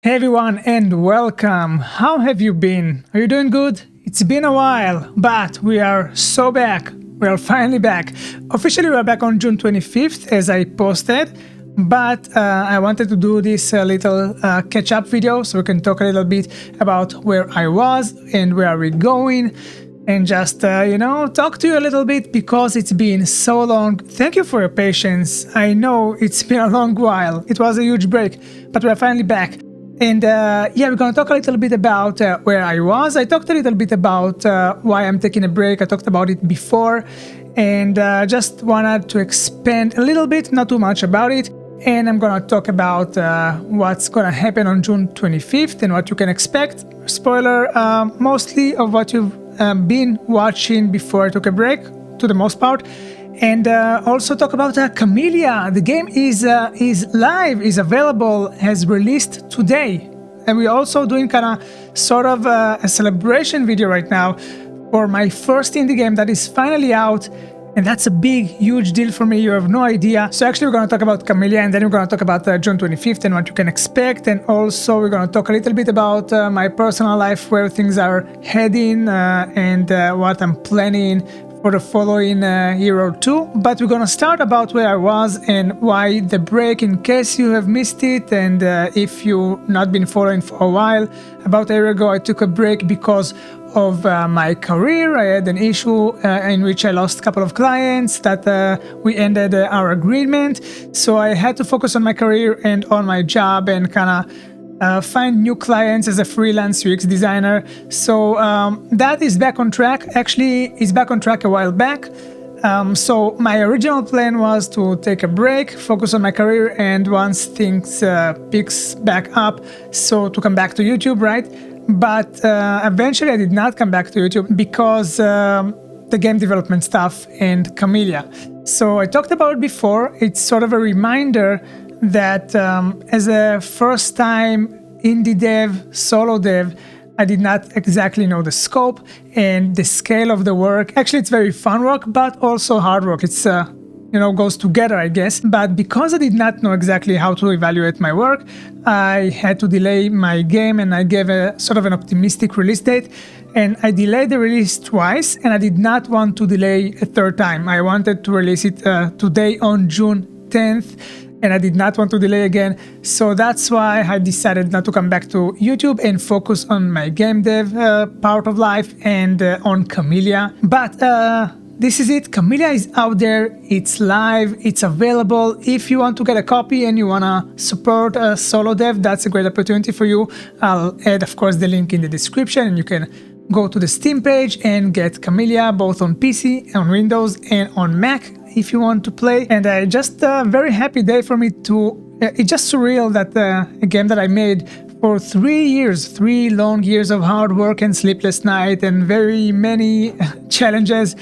Hey everyone and welcome! How have you been? Are you doing good? It's been a while, but we are so back. We are finally back. Officially we are back on June 25th as I posted, but I wanted to do this little catch-up video so we can talk a little bit about where I was and where are we going and just, talk to you a little bit because it's been so long. Thank you for your patience. I know it's been a long while. It was a huge break, but we're finally back. And we're going to talk a little bit about where I was. I talked a little bit about why I'm taking a break. I talked about it before and just wanted to expand a little bit, not too much about it. And I'm going to talk about what's going to happen on June 25th and what you can expect. Spoiler, mostly of what you've been watching before I took a break, to the most part. And also talk about Kamilia. The game is live, is available, has released today. And we're also doing kind of sort of a celebration video right now for my first indie game that is finally out. And that's a big, huge deal for me. You have no idea. So actually we're going to talk about Kamilia and then we're going to talk about June 25th and what you can expect. And also we're going to talk a little bit about my personal life, where things are heading and what I'm planning for the following year or two. But we're gonna start about where I was and why the break, in case you have missed it. And if you've not been following for a while, about a year ago I took a break because of my career. I had an issue in which I lost a couple of clients that we ended our agreement. So I had to focus on my career and on my job and kind of find new clients as a freelance UX designer. So that is back on track. Actually, it's back on track a while back. So my original plan was to take a break, focus on my career, and once things picks back up, so to come back to YouTube, right? But eventually I did not come back to YouTube because the game development stuff and Kamilia. So I talked about it before. It's sort of a reminder that as a first-time indie dev, solo dev, I did not exactly know the scope and the scale of the work. Actually, it's very fun work, but also hard work. It's goes together, I guess. But because I did not know exactly how to evaluate my work, I had to delay my game, and I gave a sort of an optimistic release date. And I delayed the release twice, and I did not want to delay a third time. I wanted to release it today on June 10th. And I did not want to delay again. So that's why I decided not to come back to YouTube and focus on my game dev part of life and on Kamilia. But this is it. Kamilia is out there. It's live. It's available. If you want to get a copy and you want to support a solo dev, that's a great opportunity for you. I'll add, of course, the link in the description, and you can go to the Steam page and get Kamilia both on PC, on Windows, and on Mac if you want to play. And just a very happy day for me to... it's just surreal that a game that I made for 3 long years of hard work and sleepless night and very many challenges.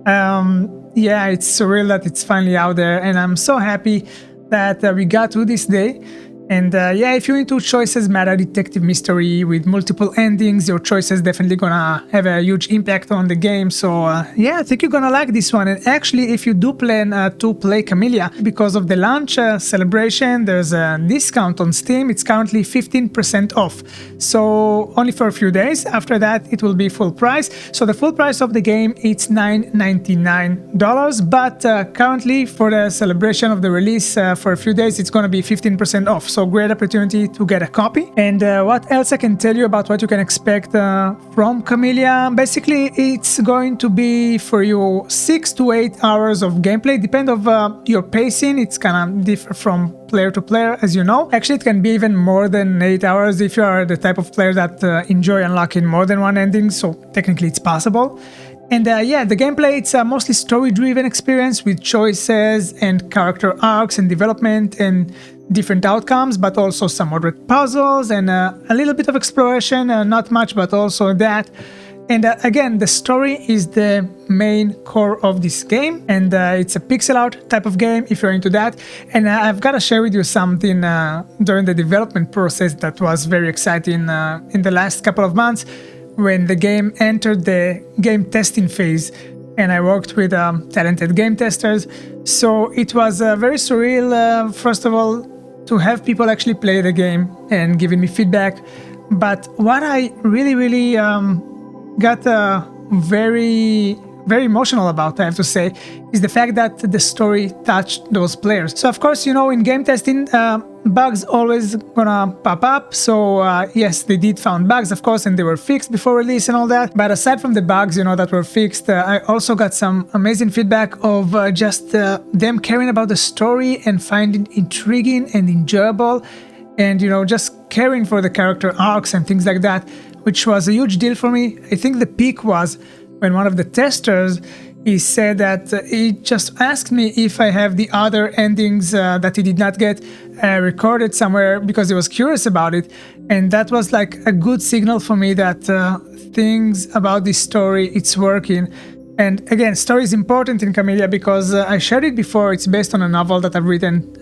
It's surreal that it's finally out there, and I'm so happy that we got to this day. And if you're into choices matter detective mystery with multiple endings, your choices definitely gonna have a huge impact on the game. So I think you're gonna like this one. And actually, if you do plan to play Kamilia, because of the launch celebration, there's a discount on Steam. It's currently 15% off. So only for a few days. After that, it will be full price. So the full price of the game, it's $9.99. But currently, for the celebration of the release, for a few days, it's gonna be 15% off. So great opportunity to get a copy. And what else I can tell you about what you can expect from Kamilia? Basically, it's going to be for you 6 to 8 hours of gameplay, depend of your pacing. It's kind of differ from player to player, as you know. Actually, it can be even more than 8 hours if you are the type of player that enjoy unlocking more than one ending. So technically, it's possible. And the gameplay, it's a mostly story-driven experience with choices and character arcs and development and different outcomes, but also some moderate puzzles and a little bit of exploration, not much, but also that. And again, the story is the main core of this game, and it's a pixel art type of game if you're into that. And I've got to share with you something during the development process that was very exciting in the last couple of months, when the game entered the game testing phase. And I worked with talented game testers. So it was very surreal. First of all, to have people actually play the game and giving me feedback. But what I really got very emotional about, I have to say, is the fact that the story touched those players. So of course, you know, in game testing, bugs always gonna pop up. So yes, they did found bugs, of course, and they were fixed before release and all that. But aside from the bugs, you know, that were fixed, I also got some amazing feedback of just them caring about the story and finding intriguing and enjoyable, and, you know, just caring for the character arcs and things like that, which was a huge deal for me. I think the peak was when one of the testers, he said that he just asked me if I have the other endings that he did not get recorded somewhere, because he was curious about it. And that was like a good signal for me that things about this story, it's working. And again, story is important in Kamilia because I shared it before, it's based on a novel that I've written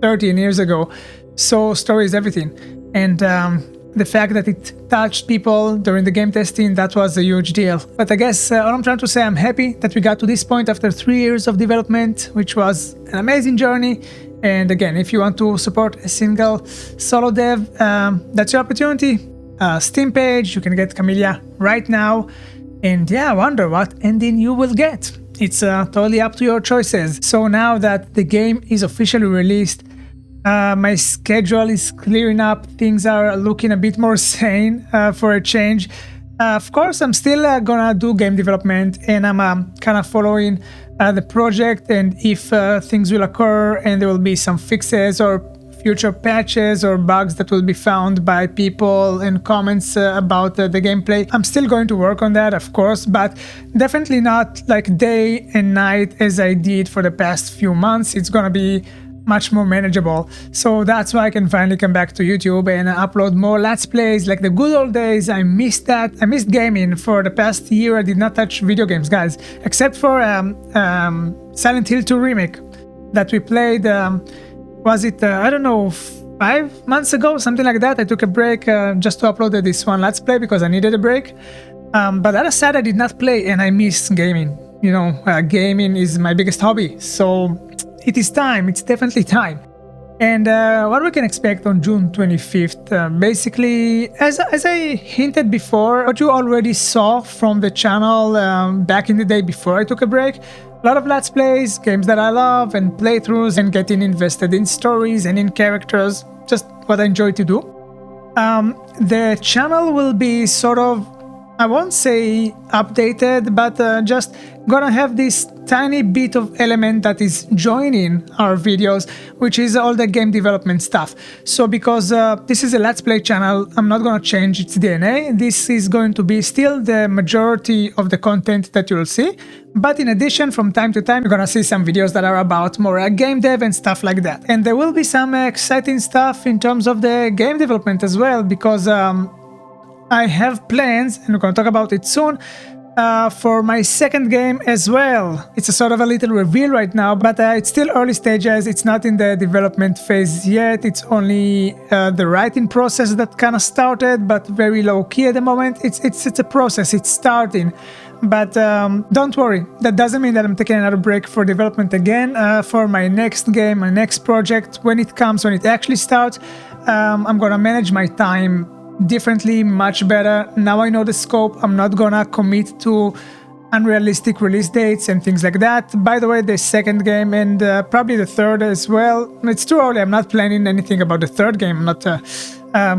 13 years ago. So story is everything. And the fact that it touched people during the game testing, that was a huge deal. But I guess all I'm trying to say, I'm happy that we got to this point after 3 years of development, which was an amazing journey. And again, if you want to support a single solo dev, that's your opportunity. Steam page, you can get Kamilia right now. And yeah, I wonder what ending you will get. It's totally up to your choices. So now that the game is officially released, my schedule is clearing up, things are looking a bit more sane for a change. Of course, I'm still gonna do game development, and I'm kind of following the project, and if things will occur and there will be some fixes or future patches or bugs that will be found by people and comments about the gameplay, I'm still going to work on that, of course, but definitely not like day and night as I did for the past few months. It's gonna be much more manageable. So that's why I can finally come back to YouTube and upload more Let's Plays like the good old days. I missed that. I missed gaming. For the past year, I did not touch video games, guys, except for Silent Hill 2 Remake that we played, was it, I don't know, 5 months ago, something like that. I took a break just to upload this one Let's Play because I needed a break. But that aside, I did not play, and I miss gaming. You know, gaming is my biggest hobby. So it is time, it's definitely time. And what we can expect on June 25th, basically, as I hinted before, what you already saw from the channel back in the day before I took a break, a lot of Let's Plays, games that I love, and playthroughs, and getting invested in stories and in characters, just what I enjoy to do. The channel will be sort of, I won't say updated, but just gonna have this tiny bit of element that is joining our videos, which is all the game development stuff. So because this is a Let's Play channel, I'm not gonna change its DNA. This is going to be still the majority of the content that you'll see. But in addition, from time to time, you're gonna see some videos that are about more game dev and stuff like that. And there will be some exciting stuff in terms of the game development as well, because I have plans, and we're going to talk about it soon, for my second game as well. It's a sort of a little reveal right now, but it's still early stages. It's not in the development phase yet. It's only the writing process that kind of started, but very low key at the moment. It's a process. It's starting. But don't worry, that doesn't mean that I'm taking another break for development again. For my next game, my next project, when it comes, when it actually starts, I'm gonna manage my time differently, much better. Now I know the scope. I'm not gonna commit to unrealistic release dates and things like that. By the way, the second game and probably the third as well, it's too early. I'm not planning anything about the third game. I'm not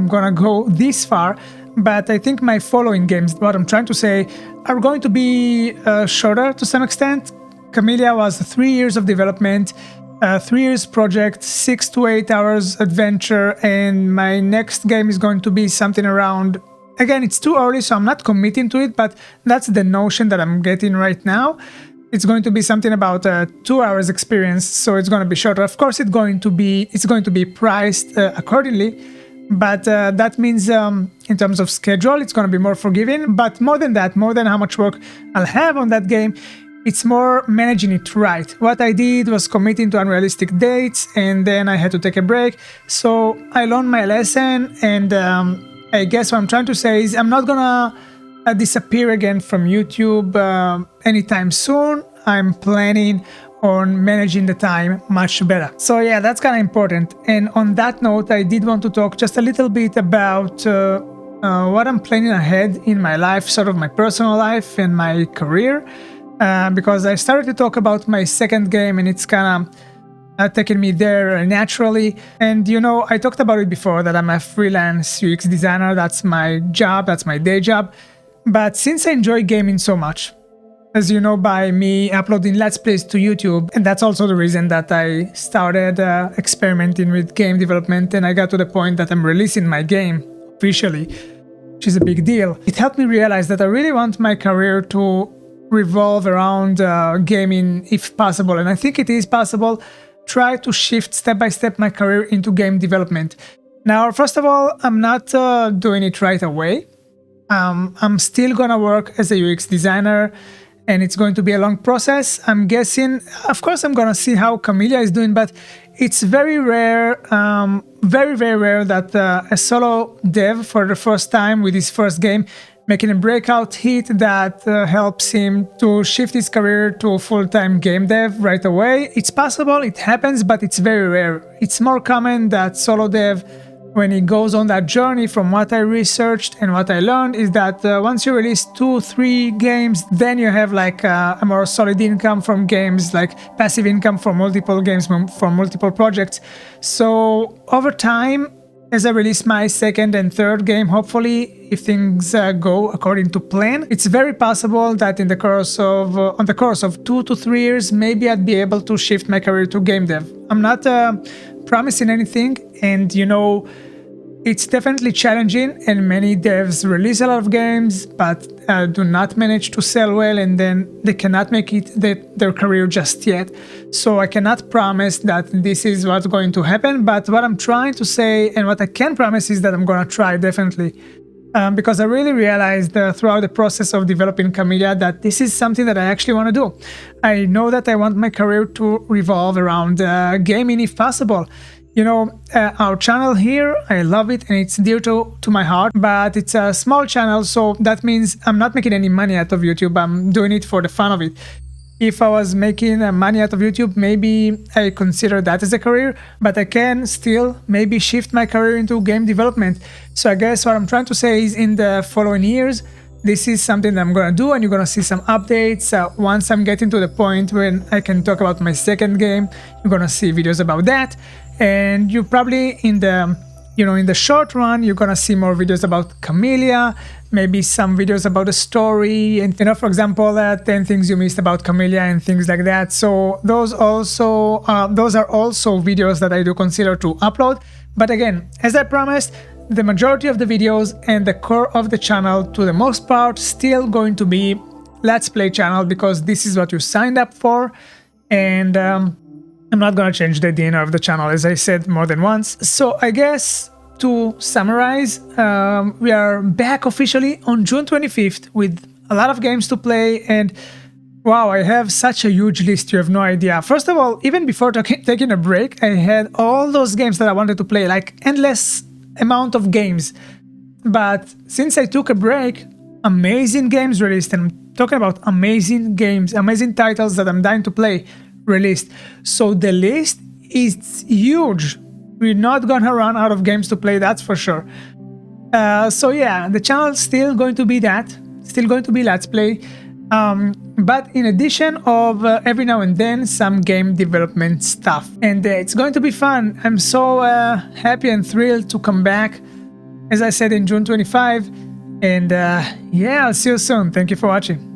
gonna go this far, but I think my following games, what I'm trying to say, are going to be shorter to some extent. Kamilia was 3 years of development, 3 years project, 6 to 8 hours adventure, and my next game is going to be something around, again, it's too early, so I'm not committing to it, but that's the notion that I'm getting right now. It's going to be something about 2 hours experience, so it's going to be shorter. Of course, it's going to be priced accordingly, but that means in terms of schedule, it's going to be more forgiving. But more than that, more than how much work I'll have on that game, it's more managing it right. What I did was committing to unrealistic dates, and then I had to take a break. So I learned my lesson, and I guess what I'm trying to say is I'm not gonna disappear again from YouTube anytime soon. I'm planning on managing the time much better. So yeah, that's kind of important. And on that note, I did want to talk just a little bit about what I'm planning ahead in my life, sort of my personal life and my career, because I started to talk about my second game and it's kind of taken me there naturally. And you know, I talked about it before that I'm a freelance UX designer. That's my job, that's my day job. But since I enjoy gaming so much, as you know, by me uploading Let's Plays to YouTube, and that's also the reason that I started experimenting with game development and I got to the point that I'm releasing my game officially, which is a big deal. It helped me realize that I really want my career to revolve around gaming if possible, and I think it is possible. Try to shift step by step my career into game development. Now, first of all, I'm not doing it right away. I'm still gonna work as a UX designer, and it's going to be a long process. I'm guessing, of course, I'm gonna see how Kamilia is doing, but it's very rare, very rare that a solo dev for the first time with his first game making a breakout hit that helps him to shift his career to full-time game dev right away. It's possible, it happens, but it's very rare. It's more common that solo dev, when he goes on that journey, from what I researched and what I learned, is that once you release 2-3 games, then you have like a more solid income from games, like passive income from multiple games, from multiple projects. So over time, as I release my second and third game, hopefully, if things go according to plan, it's very possible that in the course of on the course of 2 to 3 years, maybe I'd be able to shift my career to game dev. I'm not promising anything, and you know, it's definitely challenging, and many devs release a lot of games but do not manage to sell well, and then they cannot make it their career just yet. So I cannot promise that this is what's going to happen, but what I'm trying to say and what I can promise is that I'm gonna try, definitely. Because I really realized throughout the process of developing Kamilia that this is something that I actually want to do. I know that I want my career to revolve around gaming if possible. You know, our channel here, I love it and it's dear to my heart, but it's a small channel, so that means I'm not making any money out of YouTube. I'm doing it for the fun of it. If I was making money out of YouTube, maybe I consider that as a career, but I can still maybe shift my career into game development. So I guess what I'm trying to say is, in the following years, this is something that I'm gonna do, and you're gonna see some updates. Once I'm getting to the point when I can talk about my second game, you're gonna see videos about that. And you probably in the short run, you're gonna see more videos about Kamilia, maybe some videos about the story, and you know, for example, 10 things you missed about Kamilia and things like that. So those are also videos that I do consider to upload. But again, as I promised, the majority of the videos and the core of the channel, to the most part, still going to be Let's Play channel, because this is what you signed up for, and I'm not gonna change the DNA of the channel, as I said more than once. So I guess, to summarize, we are back officially on June 25th with a lot of games to play, and wow, I have such a huge list, you have no idea. First of all, even before taking a break, I had all those games that I wanted to play, like endless amount of games. But since I took a break, amazing games released, and I'm talking about amazing games, amazing titles that I'm dying to play released. So the list is huge. We're not gonna run out of games to play, that's for sure. So yeah, the channel's still going to be that, still going to be Let's Play, but in addition of every now and then some game development stuff, and it's going to be fun. I'm so happy and thrilled to come back, as I said, in June 25, and yeah, I'll see you soon. Thank you for watching.